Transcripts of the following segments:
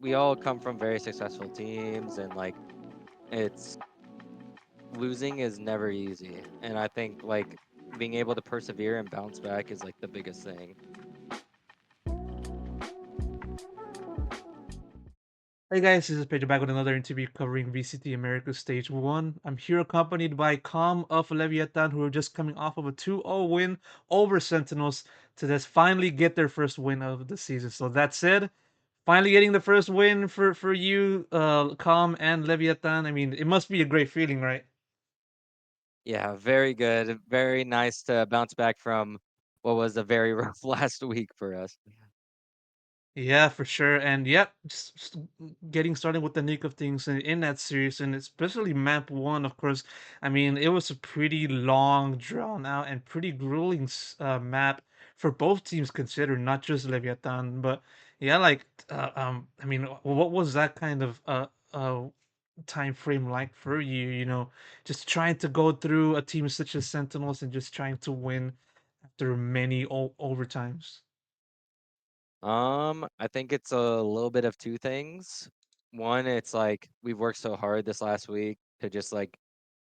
we all come from very successful teams, and like it's losing is never easy. And I think like being able to persevere and bounce back is like the biggest thing. Hey guys, this is Pedro back with another interview covering VCT Americas Stage 1. I'm here accompanied by Com of Leviatan, who are just coming off of a 2-0 win over Sentinels to just finally get their first win of the season. So that said, finally getting the first win for you, Com and Leviatan. I mean, it must be a great feeling, right? Yeah, very good. Very nice to bounce back from what was a very rough last week for us. Yeah, for sure. And yep, just getting started with the nick of things in that series, and especially map one, of course. I mean, it was a pretty long, drawn out, and pretty grueling map for both teams considered, not just Leviathan. But yeah, like, I mean, what was that kind of time frame like for you? You know, just trying to go through a team such as Sentinels and just trying to win after many overtimes. I think it's a little bit of two things. One, it's like we've worked so hard this last week to just like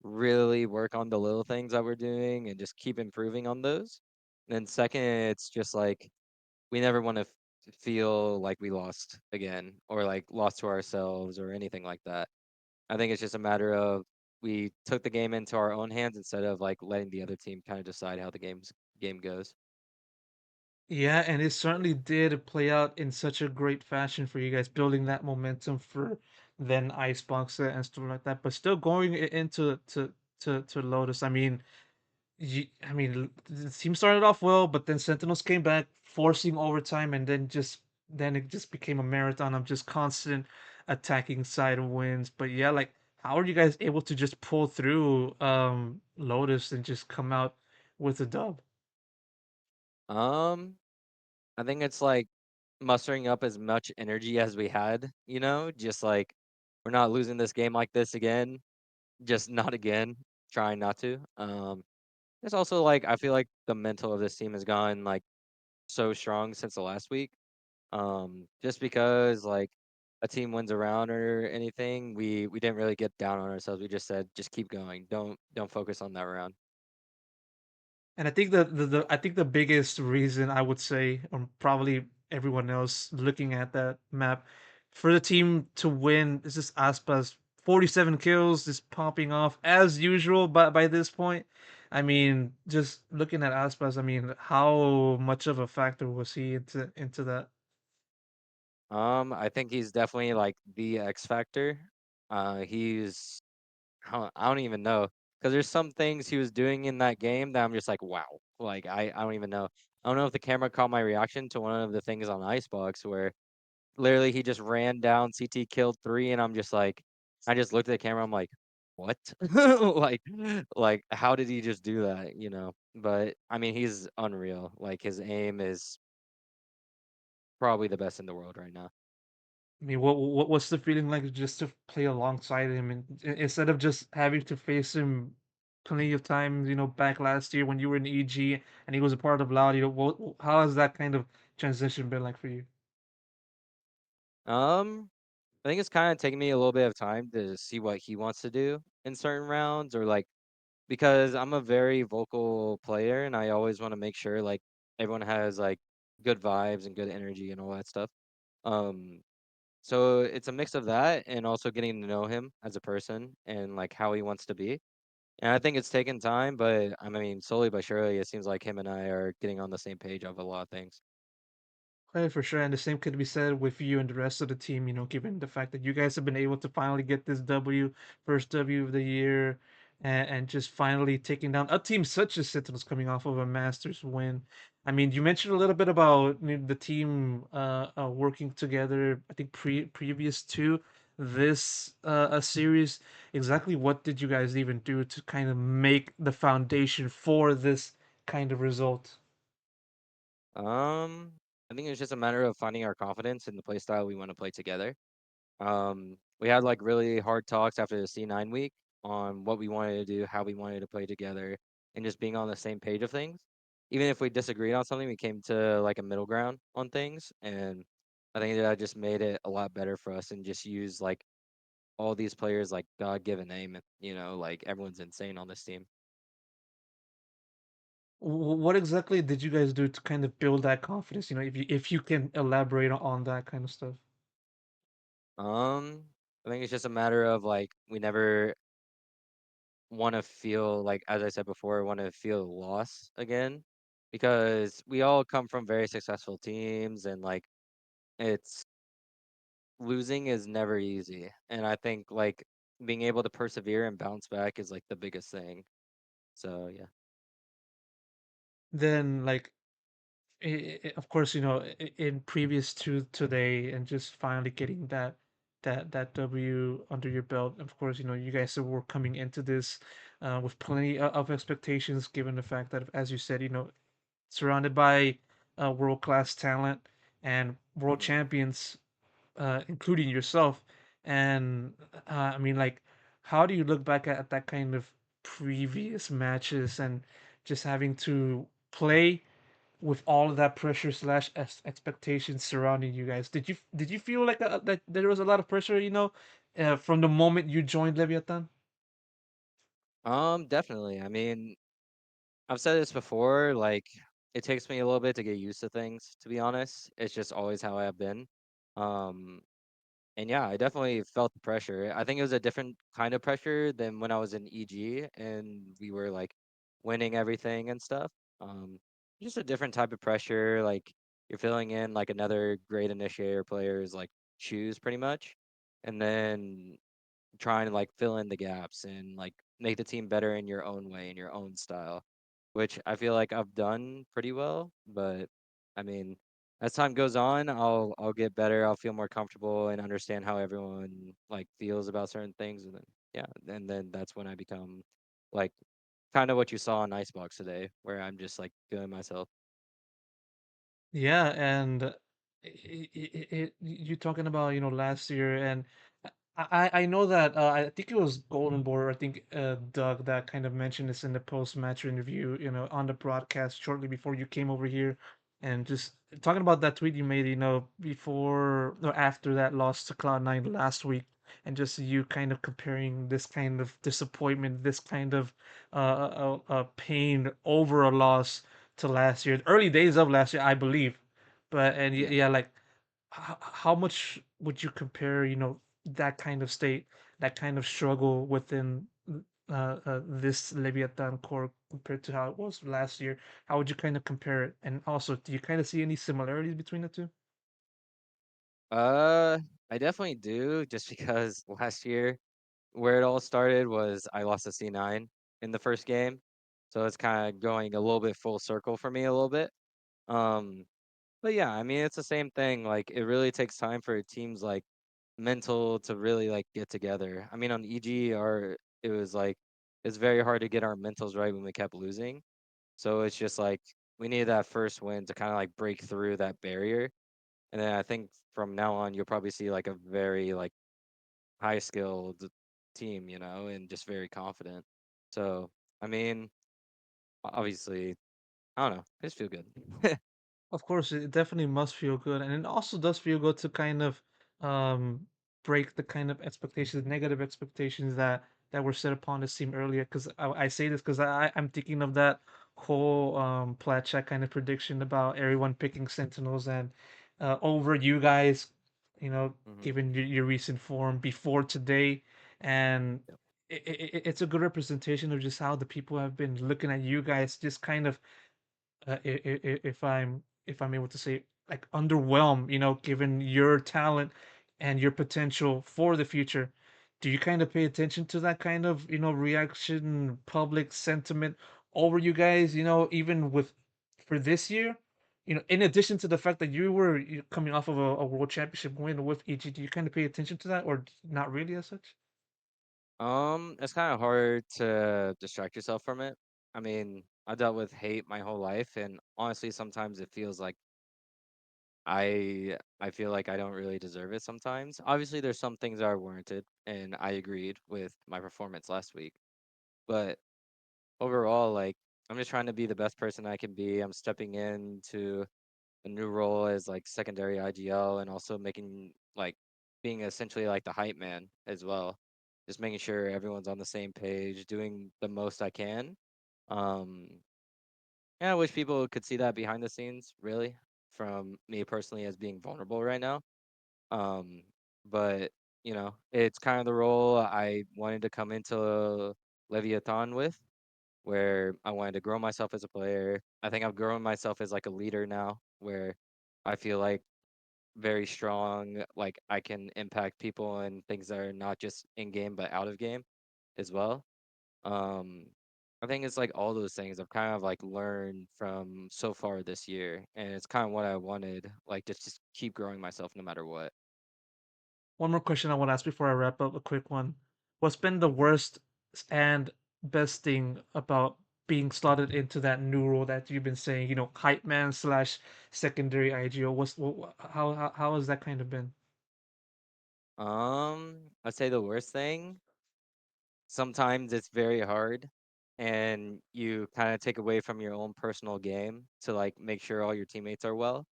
really work on the little things that we're doing and just keep improving on those. And then second, it's just like we never want to feel like we lost again or like lost to ourselves or anything like that. I think it's just a matter of we took the game into our own hands instead of like letting the other team kind of decide how the game goes. Yeah, and it certainly did play out in such a great fashion for you guys, building that momentum for then Icebox and stuff like that. But still going into to Lotus. I mean, the team started off well, but then Sentinels came back, forcing overtime, and then it just became a marathon of just constant attacking side wins. But yeah, like how are you guys able to just pull through Lotus and just come out with a dub? Um, I think it's like mustering up as much energy as we had, just like we're not losing this game like this again, just not again, trying not to. It's also like I feel like the mental of this team has gone like so strong since the last week. Just because like a team wins a round or anything, we didn't really get down on ourselves. We just said just keep going. Don't focus on that round. And I think I think the biggest reason I would say, probably everyone else looking at that map, for the team to win is just Aspa's 47 kills, just popping off as usual. But by this point, I mean, just looking at Aspas, I mean, how much of a factor was he into that? I think he's definitely like the X factor. He's I don't even know because there's some things he was doing in that game that I'm just like, wow. Like I don't even know. I don't know if the camera caught my reaction to one of the things on Icebox where literally he just ran down CT killed three, and I'm just like, I just looked at the camera. I'm like, what? like, like how did he just do that? But I mean, he's unreal. Like his aim is probably the best in the world right now. I mean, what's the feeling like just to play alongside him and instead of just having to face him plenty of times, back last year when you were in EG and he was a part of Loud, how has that kind of transition been like for you? Um, I think it's kind of taking me a little bit of time to see what he wants to do in certain rounds, or like because I'm a very vocal player and I always want to make sure like everyone has like good vibes and good energy and all that stuff. Um, so it's a mix of that and also getting to know him as a person and like how he wants to be. And I think it's taken time, but I mean, slowly but surely, it seems like him and I are getting on the same page of a lot of things. Okay, for sure. And the same could be said with you and the rest of the team, given the fact that you guys have been able to finally get this first W of the year, and just finally taking down a team such as Sentinels coming off of a Masters win. I mean, you mentioned a little bit about the team working together, I think previous to this a series. Exactly what did you guys even do to kind of make the foundation for this kind of result? I think it's just a matter of finding our confidence in the play style we want to play together. We had like really hard talks after the C9 week on what we wanted to do, how we wanted to play together, and just being on the same page of things. Even if we disagreed on something, we came to like a middle ground on things, and I think that just made it a lot better for us and just use like all these players like God given name. Like everyone's insane on this team. What exactly did you guys do to kind of build that confidence? If you can elaborate on that kind of stuff. I think it's just a matter of like we never want to feel like, as I said before, want to feel loss again because we all come from very successful teams and like it's losing is never easy. And I think like being able to persevere and bounce back is like the biggest thing. So yeah. Then, like, of course, in previous to today, and just finally getting that W under your belt. Of course, you guys were coming into this with plenty of expectations, given the fact that, as you said, surrounded by world class talent and world hmm champions, including yourself. And I mean, like, how do you look back at that kind of previous matches and just having to play with all of that pressure slash expectations surrounding you guys? Did you feel like that there was a lot of pressure, from the moment you joined Leviathan? Definitely. I mean, I've said this before, like it takes me a little bit to get used to things, to be honest. It's just always how I've been. Um, And yeah, I definitely felt the pressure. I think it was a different kind of pressure than when I was in EG and we were like winning everything and stuff. Um, just a different type of pressure. Like you're filling in like another great initiator player's like shoes pretty much. And then trying to like fill in the gaps and like make the team better in your own way, in your own style, which I feel like I've done pretty well. But I mean, as time goes on, I'll get better. I'll feel more comfortable and understand how everyone like feels about certain things, and then yeah, and then that's when I become like kind of what you saw on Icebox today, where I'm just like feeling myself. Yeah, and you talking about last year, and I know that I think it was Golden Boy, I think Doug, that kind of mentioned this in the post match interview, on the broadcast shortly before you came over here, and just talking about that tweet you made, before or after that loss to Cloud9 last week, and just you kind of comparing this kind of disappointment, this kind of pain over a loss to last year, early days of last year, I believe. But and Yeah. yeah, like, how much would you compare, that kind of state, that kind of struggle within this Leviathan core compared to how it was last year? How would you kind of compare it? And also, do you kind of see any similarities between the two? Uh, I definitely do, just because last year where it all started was I lost a C9 in the first game. So it's kind of going a little bit full circle for me a little bit. Um, but yeah, I mean it's the same thing. Like it really takes time for teams like mental to really like get together. I mean on EG our it was like it's very hard to get our mentals right when we kept losing. So it's just like we needed that first win to kind of like break through that barrier. And then I think from now on you'll probably see like a very like high skilled team, and just very confident. So, I mean, obviously, I don't know. I just feel good. Of course, it definitely must feel good, and it also does feel good to kind of um, break the kind of expectations, negative expectations that were set upon this team earlier. Because I say this because I'm thinking of that whole plat check kind of prediction about everyone picking Sentinels and over you guys, hmm given your recent form before today, and Yep. it's a good representation of just how the people have been looking at you guys, just kind of if I'm able to say, like, underwhelmed, given your talent and your potential for the future. Do you kind of pay attention to that kind of reaction, public sentiment over you guys? Even with for this year, in addition to the fact that you were coming off of a world championship win with EG, do you kind of pay attention to that, or not really as such? It's kind of hard to distract yourself from it. I mean, I dealt with hate my whole life, and honestly, sometimes it feels like I feel like I don't really deserve it sometimes. Obviously, there's some things that are warranted, and I agreed with my performance last week. But overall, like, I'm just trying to be the best person I can be. I'm stepping into a new role as like secondary IGL and also making like being essentially like the hype man as well. Just making sure everyone's on the same page, doing the most I can. Um, yeah, I wish people could see that behind the scenes, really, from me personally as being vulnerable right now. Um, but it's kind of the role I wanted to come into Leviathan with, where I wanted to grow myself as a player. I think I've grown myself as like a leader now, where I feel like very strong, like I can impact people and things that are not just in game but out of game as well. Um, I think it's like all those things I've kind of like learned from so far this year, and it's kind of what I wanted, like just keep growing myself no matter what. One more question I want to ask before I wrap up. A quick one. What's been the worst and best thing about being slotted into that new role that you've been saying? Hype man slash secondary IGO. How has that kind of been? I'd say the worst thing, sometimes it's very hard and you kind of take away from your own personal game to like make sure all your teammates are well,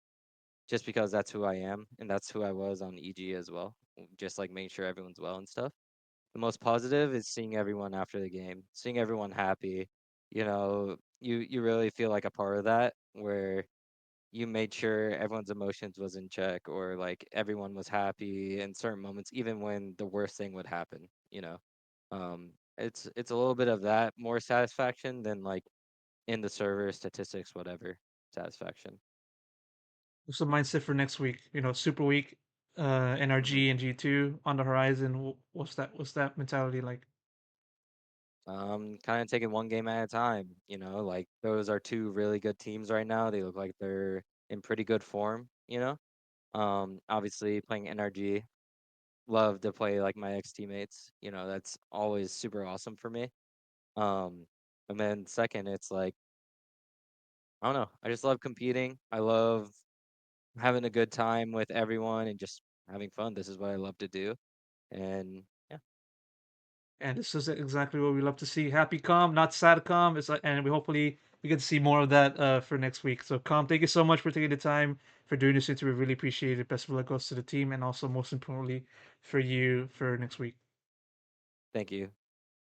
just because that's who I am and that's who I was on EG as well. Just like making sure everyone's well and stuff. The most positive is seeing everyone after the game, seeing everyone happy. You really feel like a part of that where you made sure everyone's emotions was in check or like everyone was happy in certain moments even when the worst thing would happen. It's a little bit of that more satisfaction than like in the server statistics whatever satisfaction. What's the mindset for next week? Super Week, NRG and G2 on the horizon. What's that mentality like? Kind of taking one game at a time. Like those are two really good teams right now. They look like they're in pretty good form. Obviously playing NRG, love to play like my ex teammates. That's always super awesome for me. Um, and then second, it's like I don't know. I just love competing. I love having a good time with everyone and just having fun. This is what I love to do. And yeah, And this is exactly what we love to see. Happy calm, not sad calm. And we get to see more of that for next week. So calm, thank you so much for taking the time for doing this interview. Really appreciate it. Best of luck goes to the team, and also most importantly for you for next week. thank you.